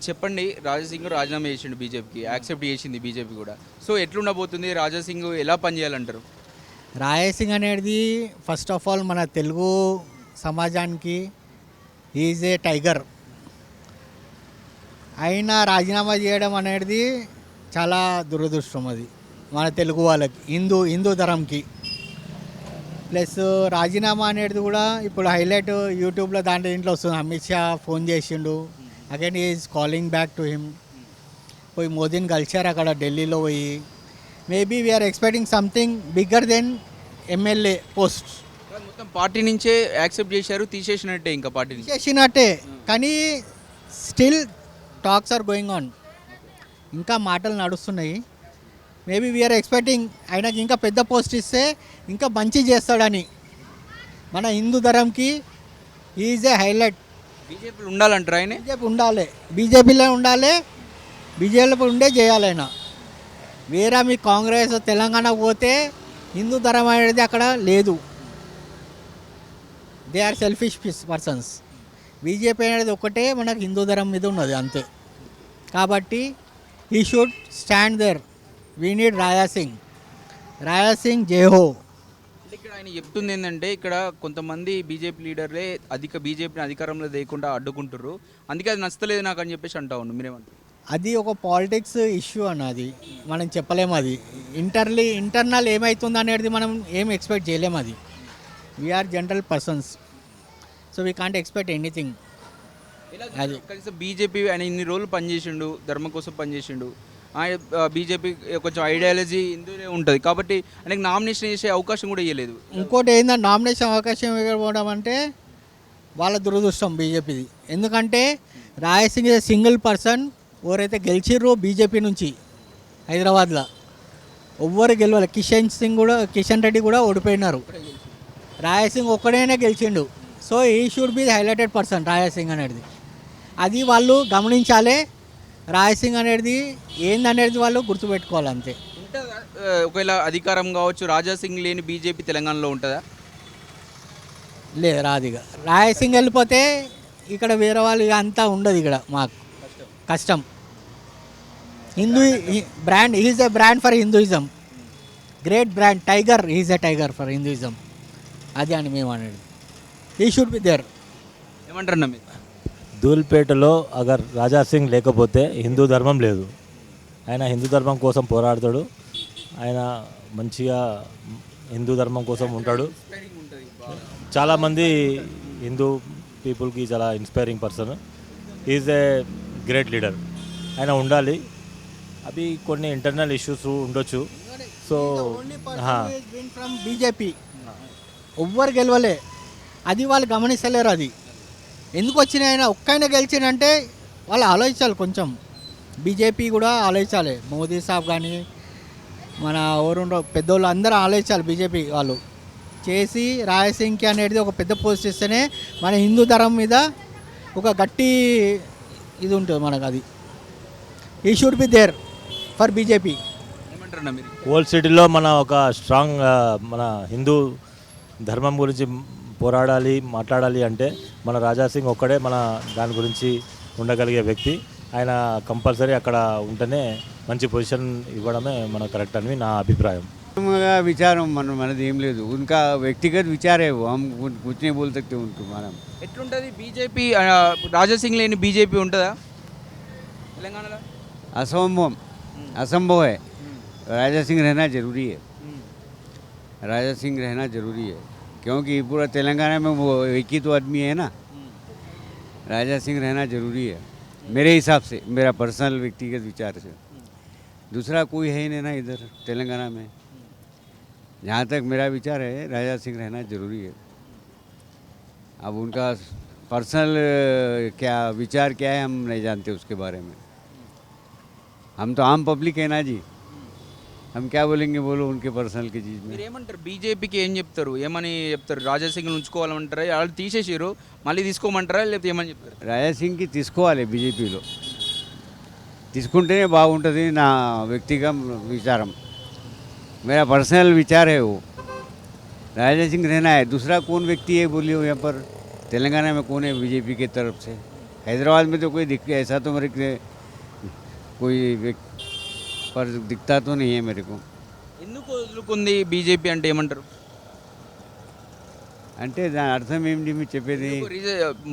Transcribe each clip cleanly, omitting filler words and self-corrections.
చెప్పండి. రాజాసింగ్ రాజీనామా చేసిండు బీజేపీకి. యాక్సెప్ట్ చేసింది బీజేపీ కూడా. సో ఎట్లుండబోతుంది? రాజాసింగ్ ఎలా పనిచేయాలంటారు? రాయసింగ్ అనేది ఫస్ట్ ఆఫ్ ఆల్ మన తెలుగు సమాజానికి ఈజ్ ఏ టైగర్. అయినా రాజీనామా చేయడం అనేది చాలా దురదృష్టం. అది మన తెలుగు వాళ్ళకి, హిందూ ధరంకి. ప్లస్ రాజీనామా అనేది కూడా ఇప్పుడు హైలైట్ యూట్యూబ్లో దీంట్లో వస్తుంది. అమిత్ షా ఫోన్ చేసిండు, again is calling back to him. పోయి మోదీని కలిశారు అక్కడ ఢిల్లీలో పోయి. Maybe we are expecting something bigger than MLA post. మొత్తం పార్టీ నుంచే యాక్సెప్ట్ చేశారు, తీసేసినట్టే ఇంకా పార్టీ నుంచి. చేసినట్టే, కానీ still talks are going on. ఇంకా మాటలు నడుస్తున్నాయి. మేబీ వీఆర్ ఎక్స్పెక్టింగ్ ఆయనకి ఇంకా పెద్ద పోస్ట్ ఇస్తే ఇంకా మంచి చేస్తాడని. మన హిందూ ధరంకి ఈజ్ ఏ హైలైట్. బీజేపీలో ఉండాలంటారు ఆయన. బీజేపీలో ఉండాలి, బీజేపీలో ఉండే చేయాలి ఆయన. వేరే మీ కాంగ్రెస్ తెలంగాణ పోతే హిందూ ధరం అనేది అక్కడ లేదు. They are selfish persons. BJP అనేది ఒకటే మనకు హిందూ ధరం మీద ఉన్నది అంతే. కాబట్టి he should stand there. We need Raja Singh జై హో. అంటే ఇక్కడ ఆయన చెప్తుంది ఏంటంటే, ఇక్కడ కొంతమంది బీజేపీ లీడర్లే బీజేపీని అధికారంలో లేకుండా అడ్డుకుంటారు, అందుకే అది నచ్చలేదు నాకు అని చెప్పేసి అంటా ఉన్నాను. మీరేమంటారు? అది ఒక పాలిటిక్స్ ఇష్యూ అన్నది, మనం చెప్పలేము. అది ఇంటర్నల్ ఏమవుతుంది అనేది మనం ఏం ఎక్స్పెక్ట్ చేయలేము. అది we are general persons, so we can't expect anything. అది కనీసం బీజేపీ ఆయన ఇన్ని రోజులు పనిచేసిండు, ధర్మం కోసం పనిచేసిండు. బీజేపీ కొంచెం ఐడియాలజీ ఇందులో ఉంటుంది కాబట్టి ఆయనకి నామినేషన్ చేసే అవకాశం కూడా ఇవ్వలేదు. ఇంకోటి ఏంటంటే నామినేషన్ అవకాశం ఇవ్వకపోవడం అంటే వాళ్ళ దురదృష్టం బీజేపీది. ఎందుకంటే రాయసింగ్ ఇస్ సింగిల్ పర్సన్. ఎవరైతే గెలిచిర్రో బీజేపీ నుంచి హైదరాబాద్లో ఎవ్వరు గెలవాలి. కిషన్ రెడ్డి కూడా ఓడిపోయినారు. రాయసింగ్ ఒక్కడైనా గెలిచిండు. సో ఈ should B highlighted person Raya Singh అనేది. అది వాళ్ళు గమనించాలి. రాయసింగ్ అనేది ఏందనేది వాళ్ళు గుర్తుపెట్టుకోవాలి అంతే. ఒకవేళ అధికారం కావచ్చు, రాజాసింగ్ లేని బీజేపీ తెలంగాణలో ఉంటుందా? లేదు, రాదు. ఇక రాయసింగ్ వెళ్ళిపోతే ఇక్కడ వేరే వాళ్ళు ఇక అంతా ఉండదు. ఇక్కడ మాకు కష్టం. Hindu brand, is a brand for Hinduism. Great brand tiger, is a tiger for Hinduism. అది అని మేము అనేది. ఈ షుడ్ బి దేర్. ఏమంటారన్నా మీరు? ధూల్పేటలో అగర్ రాజాసింగ్ లేకపోతే హిందూ ధర్మం లేదు. ఆయన హిందూ ధర్మం కోసం పోరాడతాడు. ఆయన మంచిగా హిందూ ధర్మం కోసం ఉంటాడు. చాలామంది హిందూ పీపుల్కి చాలా inspiring person. Is a great leader. ఆయన ఉండాలి. అవి కొన్ని ఇంటర్నల్ ఇష్యూస్ ఉండొచ్చు. సో ఫ్రమ్ బీజేపీ ఎవ్వరు గెలవలే. అది వాళ్ళు గమనిస్తలేరు. అది ఎందుకు వచ్చిన ఆయన ఒక్కైనా గెలిచిందంటే వాళ్ళు ఆలోచించాలి. కొంచెం బీజేపీ కూడా ఆలోచించాలి. మోదీ సాబ్ కానీ మన ఎవరు పెద్దోళ్ళు అందరూ ఆలోచించాలి. బీజేపీ వాళ్ళు చేసి రాయసింగ్కి అనేది ఒక పెద్ద పోస్ట్ ఇస్తేనే మన హిందూ ధర్మం మీద ఒక గట్టి ఇది ఉంటుంది మనకు. అది he should be there for BJP. ఏమంటారన్నా మీరు? ఓల్డ్ సిటీలో మన ఒక స్ట్రాంగ్ మన హిందూ ధర్మం గురించి పోరాడాలి, మాట్లాడాలి అంటే మన రాజాసింగ్ ఒక్కడే మన దాని గురించి ఉండగలిగే వ్యక్తి. ఆయన కంపల్సరీ అక్కడ ఉంటేనే మంచి పొజిషన్ ఇవ్వడమే మన కరెక్ట్ అని నా అభిప్రాయం. విచారం మనది ఏం లేదు. ఇంకా వ్యక్తిగత విచారే कुछ नहीं बोल सकते उनको. మనం ఎట్లుంటుంది బీజేపీ? రాజాసింగ్ లేని బీజేపీ ఉంటుందా తెలంగాణలో? असंभव है. राजा सिंह रहना ज़रूरी है. राजा सिंह रहना ज़रूरी है क्योंकि पूरा तेलंगाना में वो एक ही तो आदमी है ना. राजा सिंह रहना ज़रूरी है मेरे हिसाब से, मेरा पर्सनल व्यक्तिगत विचार से. दूसरा कोई है ही नहीं ना इधर तेलंगाना में. जहाँ तक मेरा विचार है राजा सिंह रहना ज़रूरी है. अब उनका पर्सनल क्या विचार क्या है हम नहीं जानते उसके बारे में. हम तो आम पब्लिक है ना जी. हम क्या बोलेंगे बोलो उनके पर्सनल की चीज़ में. మీరు ఏమంటారు? బీజేపీకి ఏం చెప్తారు? ఏమని చెప్తారు? రాజాసింగ్ ఉంచుకోవాలంటారా? వాళ్ళు తీసేసారు, మళ్ళీ తీసుకోమంటారా, లేకపోతే ఏమని చెప్తారు? రాజా సింగ్కి తీసుకోవాలి బీజేపీలో. తీసుకుంటేనే బాగుంటుంది నా వ్యక్తిగత విచారం. मेरा पर्सनल विचार है वो. राजा सिंह रहना है. दूसरा कौन व्यक्ति है बोलिए यहाँ पर तेलंगाना में कौन है बीजेपी की तरफ से? हैदराबाद में तो कोई दिख ऐसा तो मेरे को कोई पर दिखता तो नहीं है मेरे को. ఎందుకు వదులుకుంది బీజేపీ అంటే ఏమంటారు? అంటే దాని అర్థం ఏంటి మీరు చెప్పేది?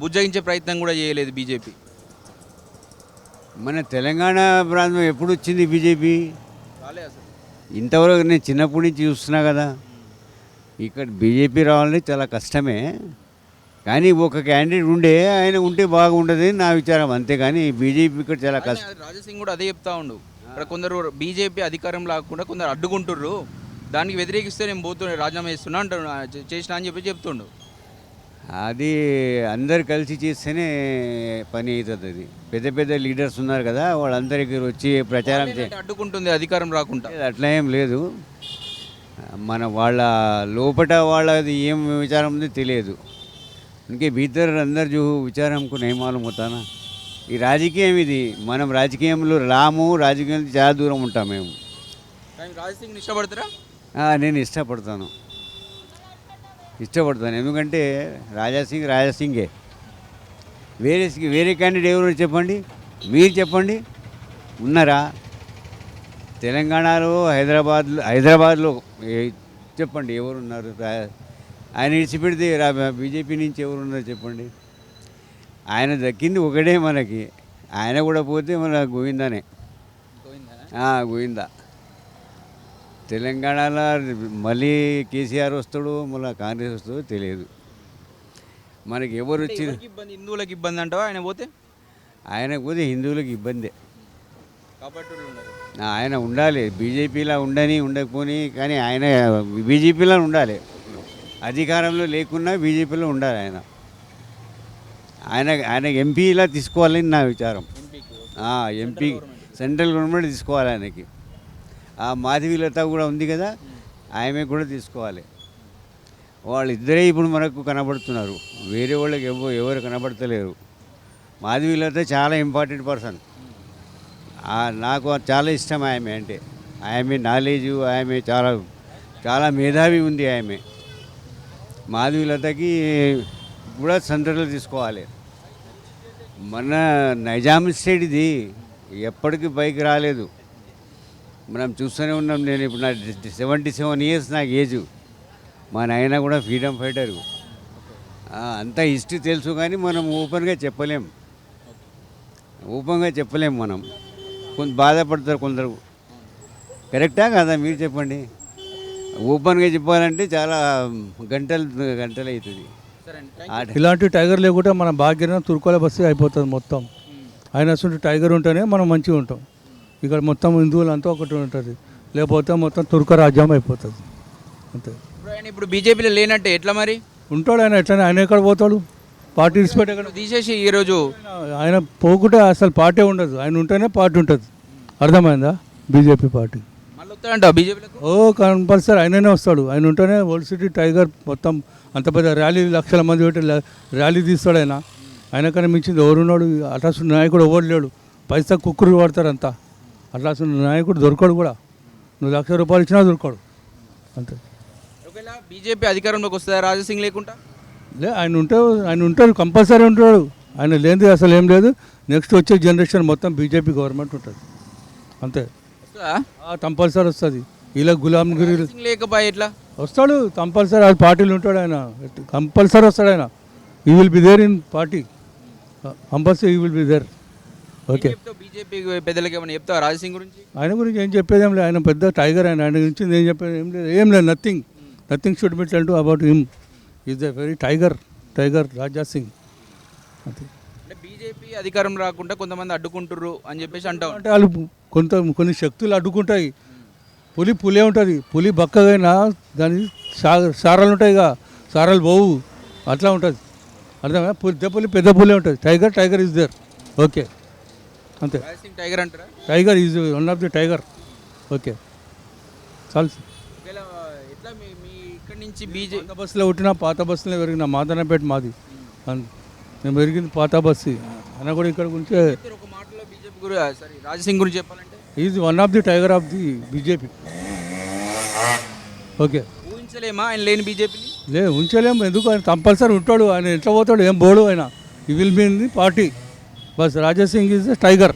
బుజ్జగించే ప్రయత్నం కూడా చేయలేదు బీజేపీ. మన తెలంగాణ ప్రాంతం ఎప్పుడు వచ్చింది బీజేపీ? రాలే అసలు. ఇంతవరకు నేను చిన్నప్పటి నుంచి చూస్తున్నా కదా, ఇక్కడ బీజేపీ రావాలని చాలా కష్టమే. కానీ ఒక క్యాండిడేట్ ఆయన ఉంటే బాగుంటుంది నా విచారం, అంతేగాని బీజేపీ ఇక్కడ చాలా కష్టం. రాజాసింగ్ కూడా అదే చెప్తా ఉండు. ఇక్కడ కొందరు బీజేపీ అధికారం లాకుండా కొందరు అడ్డుకుంటుర్రు, దానికి వ్యతిరేకిస్తే నేను పోతున్నా రాజీనామా చేస్తున్నా అంటాడు, చేసినా అని చెప్పి చెప్తుండు. అది అందరు కలిసి చేస్తేనే పని అవుతుంది. అది పెద్ద పెద్ద లీడర్స్ ఉన్నారు కదా, వాళ్ళందరికీ వచ్చి ప్రచారం అడ్డుకుంటుంది అధికారం రాకుండా. అట్లా ఏం లేదు, మన వాళ్ళ లోపల వాళ్ళది ఏం విచారం ఉందో తెలియదు. ఇంకే భీతర్ అందరు జో విచారం हमको नहीं मालूम होता ना. ఈ రాజకీయం ఇది, మనం రాజకీయంలో రాజకీయం చాలా దూరం ఉంటాం మేము. రాజసింగ్ ఇష్టపడతారా? నేను ఇష్టపడతాను, ఎందుకంటే రాజాసింగే. వేరే క్యాండిడేట్ ఎవరు చెప్పండి, మీరు చెప్పండి, ఉన్నారా? తెలంగాణలో హైదరాబాద్లో చెప్పండి ఎవరున్నారు? ఆయన విడిచిపెడితే బీజేపీ నుంచి ఎవరున్నారో చెప్పండి. ఆయన దక్కింది ఒకటే మనకి, ఆయన కూడా పోతే మన గోవిందానే. గోవిందా. తెలంగాణలో మళ్ళీ కేసీఆర్ వస్తాడు, మళ్ళీ కాంగ్రెస్ వస్తాడో తెలియదు మనకి. ఎవరు వచ్చి హిందువులకు ఇబ్బంది అంటావా ఆయన పోతే? ఆయనకు పోతే హిందువులకు ఇబ్బందే కాబట్టి ఆయన ఉండాలి. బీజేపీలో ఉండకపోని, కానీ ఆయన బీజేపీలో ఉండాలి. అధికారంలో లేకున్నా బీజేపీలో ఉండాలి. ఆయన ఎంపీలా తీసుకోవాలని నా విచారం. ఎంపీ సెంట్రల్ గవర్నమెంట్ తీసుకోవాలి ఆయనకి. మాధవీలత కూడా ఉంది కదా, ఆమె కూడా తీసుకోవాలి. వాళ్ళిద్దరే ఇప్పుడు మనకు కనబడుతున్నారు, వేరే వాళ్ళకి ఎవరు కనబడతలేరు. మాధవీలత చాలా ఇంపార్టెంట్ పర్సన్, నాకు చాలా ఇష్టం ఆమె అంటే. ఆమె నాలెడ్జు, ఆమె చాలా మేధావి ఉంది ఆమె. మాధవీలతకి కూడా సెంట్రల్లో తీసుకోవాలి. మన నైజాం స్టేట్ ఇది ఎప్పటికీ పైకి రాలేదు, మనం చూస్తూనే ఉన్నాం. నేను ఇప్పుడు నా 77 ఇయర్స్ నాకు ఏజ్. మా నాయన కూడా ఫ్రీడమ్ ఫైటరు. అంత హిస్టరీ తెలుసు, కానీ మనం ఓపెన్గా చెప్పలేం. మనం కొంత బాధపడతారు కొందరు. కరెక్టా కదా మీరు చెప్పండి? ఓపెన్గా చెప్పాలంటే చాలా గంటలు అవుతుంది. ఇలాంటి టైగర్ లేకుంటే మన భాగ్యం తుర్కోల బస్సు అయిపోతుంది మొత్తం. ఆయన అసలు టైగర్ ఉంటేనే మనం మంచిగా ఉంటాం. ఇక్కడ మొత్తం హిందువులంతా ఒకటి ఉంటుంది, లేకపోతే మొత్తం తుర్క రాజ్యం అయిపోతుంది అంతే. ఇప్పుడు బీజేపీలో లేనట్టే ఎట్లా మరి ఉంటాడు ఆయన? ఎట్లా ఆయన ఎక్కడ పోతాడు? పార్టీ రిస్పెక్ట్ ఎక్కడ తీసేసి ఈరోజు ఆయన పోకుంటే అసలు పార్టీ ఉండదు, ఆయన ఉంటేనే పార్టీ ఉంటుంది. అర్థమైందా? బీజేపీ పార్టీ మళ్ళీ వస్తాడంట బీజేపీలో. కంపల్సరీ ఆయననే వస్తాడు. ఆయన ఉంటేనే ఓల్డ్ సిటీ టైగర్ మొత్తం అంత పెద్ద ర్యాలీ, లక్షల మంది పెట్టి ర్యాలీ తీస్తాడు ఆయన. ఆయనకన్నా మించింది ఎవరున్నాడు? అట్లా నాయకుడు ఎవరు లేడు. పైసా కుక్కురు పడతారు అంతా. అట్లా నాయకుడు దొరకడు కూడా. నువ్వు ₹1,00,000 ఇచ్చినా దొరకడు అంతే. ఒకవేళ బీజేపీ అధికారంలోకి వస్తుందా రాజాసింగ్ లేకుండా? ఆయన ఉంటాడు, కంపల్సరీ ఉంటాడు. ఆయన లేనిది అసలు ఏం లేదు. నెక్స్ట్ వచ్చే జనరేషన్ మొత్తం బీజేపీ గవర్నమెంట్ ఉంటుంది అంతే. కంపల్సరీ వస్తుంది. ఇలా గులాంగిరి లేకపోయా ఎట్లా వస్తాడు? కంపల్సరీ అది పార్టీలు ఉంటాడు ఆయన, కంపల్సరీ వస్తాడు ఆయన. He will be there in party, compulsory he will be there. Okay. BJP పెద్దలకి ఏమైనా చెప్తావా రాజసింగ్ గురించి? ఆయన గురించి ఏం చెప్పేది ఏం లేదు. ఆయన పెద్ద టైగర్. ఆయన గురించి ఏం చెప్పేది ఏం లేదు. Nothing should be tell to about him. Is a very tiger Raja Singh అంతే. అంటే బీజేపీ అధికారం రాకుండా కొంతమంది అడ్డుకుంటుర్రు అని చెప్పేసి అంటాం. అంటే వాళ్ళు కొన్ని శక్తులు అడ్డుకుంటాయి. పులే ఉంటుంది. పులి బక్కగైనా దాని సారాలు ఉంటాయి, సారాలు పోవు, అట్లా ఉంటుంది. అర్థమే? పెద్ద పులే ఉంటుంది. Tiger is there. ఓకే అంతే. టైగర్ అంటారా? Tiger is one of the tiger. Okay చాలు. ఎట్లా మీ ఇక్కడ నుంచి బీజేపీ పాత బస్సులో పుట్టిన, పాత బస్సులో పెరిగిన, మాదనపేట మాది. నేను పెరిగింది పాత బస్సు. అయినా కూడా ఇక్కడ గురించి ఒక మాటలో బీజేపీ గురించి రాజసింగ్ గురించి చెప్పాలంటే is one of the tiger of the BJP. Okay. ఊహించలేమా ఆయన లేని బీజేపీని? ఉంచలేము. ఎందుకు? ఆయన కంపల్సరీ ఉంటాడు. ఆయన ఎట్లా పోతాడు? ఏం పోడు ఆయన. He will be in the party. Bus Raja Singh is the tiger.